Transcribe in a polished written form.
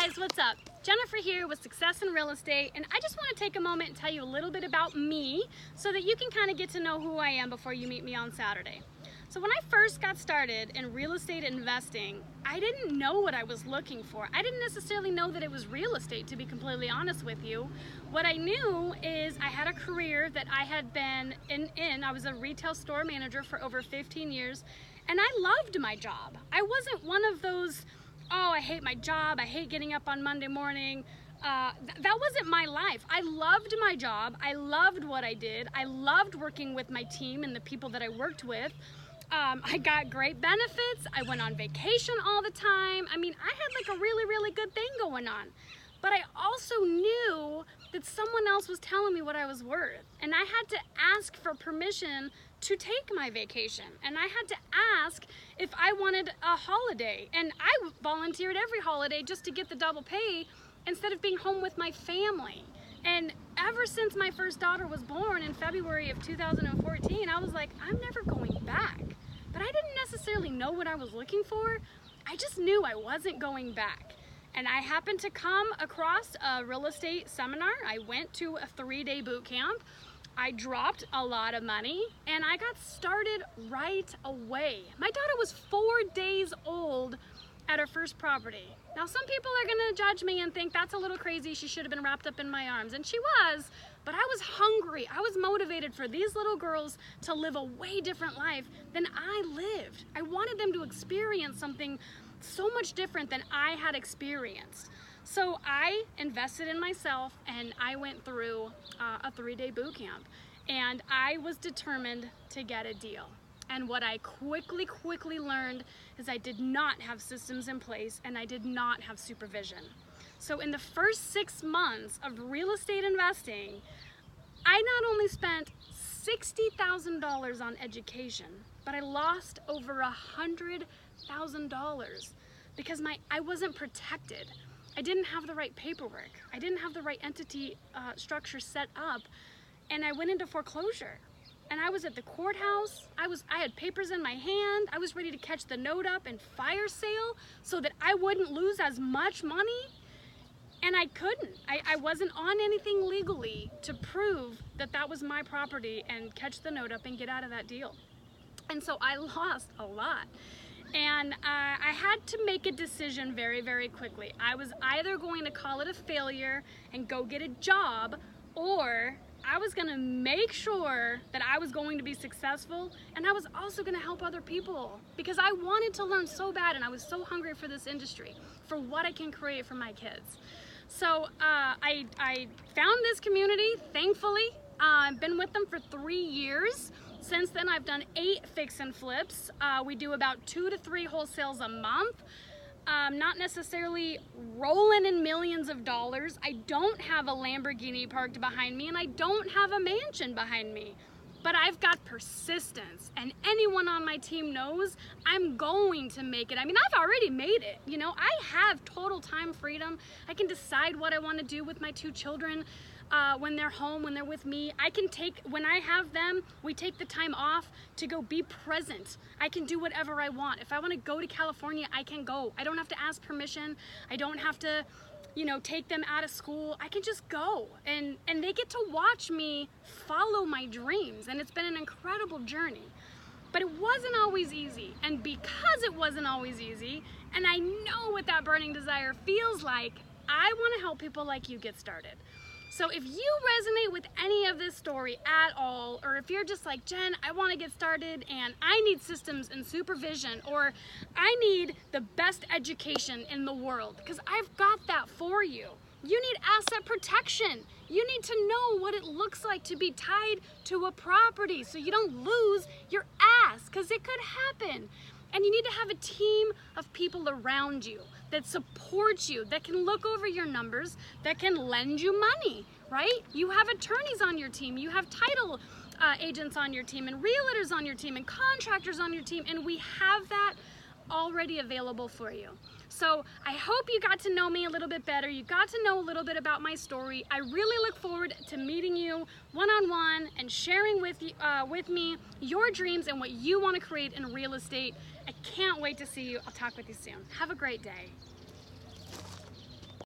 guys, what's up? Jennifer here with Success in Real Estate, and I just want to take a moment and tell you a little bit about me so that you can kind of get to know who I am before you meet me on Saturday. So when I first got started in real estate investing, I didn't know what I was looking for. I didn't necessarily know that it was real estate, to be completely honest with you. What I knew is I had a career that I had been in. I was a retail store manager for over 15 years, and I loved my job. I wasn't one of those, oh, I hate my job, I hate getting up on Monday morning. That wasn't my life. I loved my job. I loved what I did. I loved working with my team and the people that I worked with. I got great benefits. I went on vacation all the time. I mean, I had like a really, really good thing going on. But I also knew that someone else was telling me what I was worth. And I had to ask for permission to take my vacation. And I had to ask if I wanted a holiday. And I volunteered every holiday just to get the double pay instead of being home with my family. And ever since my first daughter was born in February of 2014, I was like, I'm never going back. But I didn't necessarily know what I was looking for. I just knew I wasn't going back. And I happened to come across a real estate seminar. I went to a 3-day boot camp. I dropped a lot of money and I got started right away. My daughter was 4 days old at her first property. Now some people are gonna judge me and think that's a little crazy, she should have been wrapped up in my arms, and she was, but I was hungry. I was motivated for these little girls to live a way different life than I lived. I wanted them to experience something so much different than I had experienced. So I invested in myself and I went through a 3-day boot camp, and I was determined to get a deal. And what I quickly learned is I did not have systems in place and I did not have supervision. So in the first 6 months of real estate investing, I not only spent $60,000 on education, but I lost over $100,000 because I wasn't protected. I didn't have the right paperwork. I didn't have the right entity structure set up, and I went into foreclosure. And I was at the courthouse. I had papers in my hand. I was ready to catch the note up and fire sale so that I wouldn't lose as much money. And I couldn't. I wasn't on anything legally to prove that that was my property and catch the note up and get out of that deal. And so I lost a lot. And I had to make a decision very, very quickly. I was either going to call it a failure and go get a job, or I was gonna make sure that I was going to be successful, and I was also gonna help other people because I wanted to learn so bad and I was so hungry for this industry, for what I can create for my kids. So I found this community, thankfully. I've been with them for 3 years. Since then, I've done 8 fix and flips. We do about 2 to 3 wholesales a month. Not necessarily rolling in millions of dollars. I don't have a Lamborghini parked behind me and I don't have a mansion behind me, but I've got persistence, and anyone on my team knows I'm going to make it. I mean, I've already made it. You know, I have total time freedom. I can decide what I want to do with my 2 children. When they're home, when they're with me, when I have them, we take the time off to go be present. I can do whatever I want. If I want to go to California, I can go. I don't have to ask permission. I don't have to, you know, take them out of school. I can just go, and they get to watch me follow my dreams, and it's been an incredible journey. But it wasn't always easy, and because it wasn't always easy, and I know what that burning desire feels like, I want to help people like you get started. So if you resonate with any of this story at all, or if you're just like, Jen, I want to get started and I need systems and supervision, or I need the best education in the world, because I've got that for you. You need asset protection. You need to know what it looks like to be tied to a property so you don't lose your ass, because it could happen. And you need to have a team of people around you that support you, that can look over your numbers, that can lend you money, right? You have attorneys on your team, you have title agents on your team, and realtors on your team, and contractors on your team, and we have that already available for you. So I hope you got to know me a little bit better. You got to know a little bit about my story. I really look forward to meeting you one-on-one and sharing with me your dreams and what you want to create in real estate. I can't wait to see you. I'll talk with you soon. Have a great day.